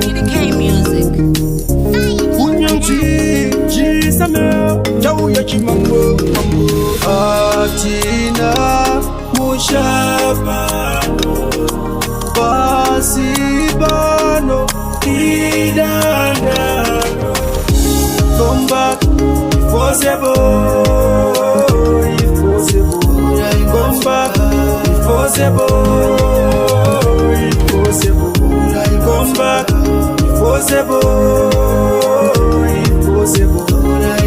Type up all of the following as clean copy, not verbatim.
PDK music. Unyanzi, Jisame, Jauya Chimango, Atina, Mushaba, Basibano, Idanda. Come back, impossible. Come back, impossible. Come back, impossible.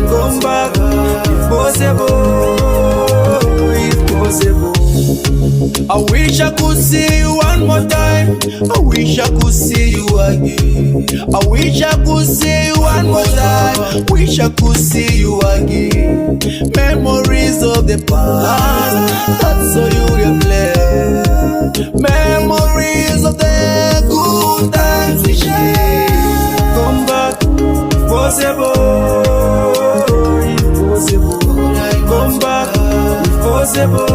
Come back, impossible. I wish I could see you one more time. I wish I could see you again. I wish I could see you one more time. Wish I could see you again. Memories of the past, that's so you replay. Memories of the good times we share. Come back, impossible. Come back, impossible.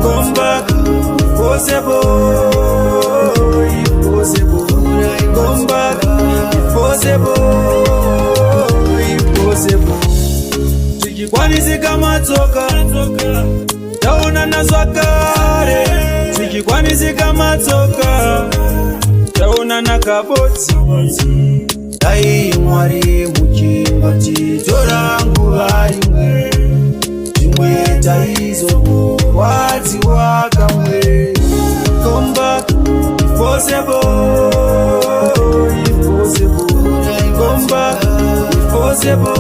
Come back, impossible. Come back, impossible. Tukikwanizi kama toka taona nazwakare. Tukikwanizi kama toka taona na kaboti. Dai mwari muchimbati torangu harimwe. Jimwe taizo wati wakamwe. Come back, impossible. Come back, impossible.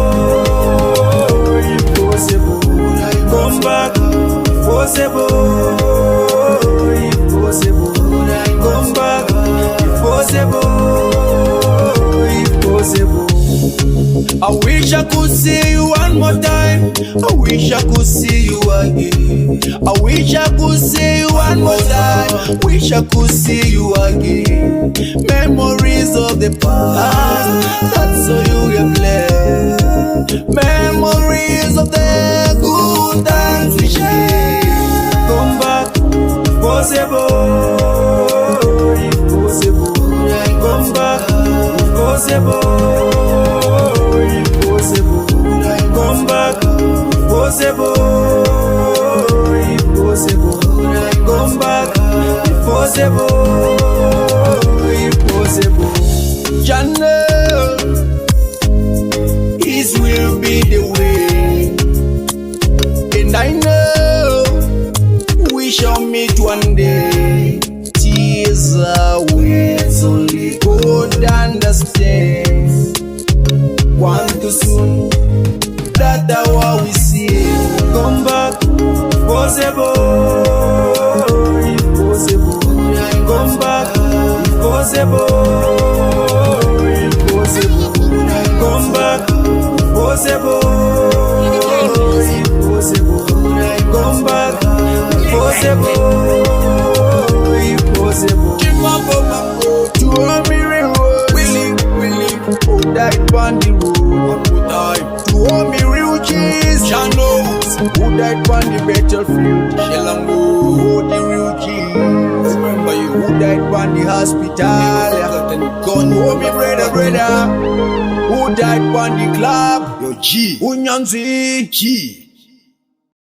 Come back, impossible. Come back, impossible. I wish I could see you one more time. I wish I could see you again. I wish I could see you one more time. Wish I could see you again. Memories of the past, that's so you replay. Memories of the good times we share. Come back, impossible. Come back, impossible. Come back, impossible. Come back, impossible. Channel, His will be the way, and I know we shall meet one day. Tears are words only God understands. One too soon, that's how we see it. Come back, impossible. Come back, impossible. Come back, impossible. Come back, impossible. Give up on my road to a mirror. Willing, who died on the road. Who died to all me real cheese. Channels, who died on the battlefield. Shelango, who the real cheese. Remember you, who died on the hospital. Gone home, me brother. Who died on the club. Yo, G. Unyanzi, G.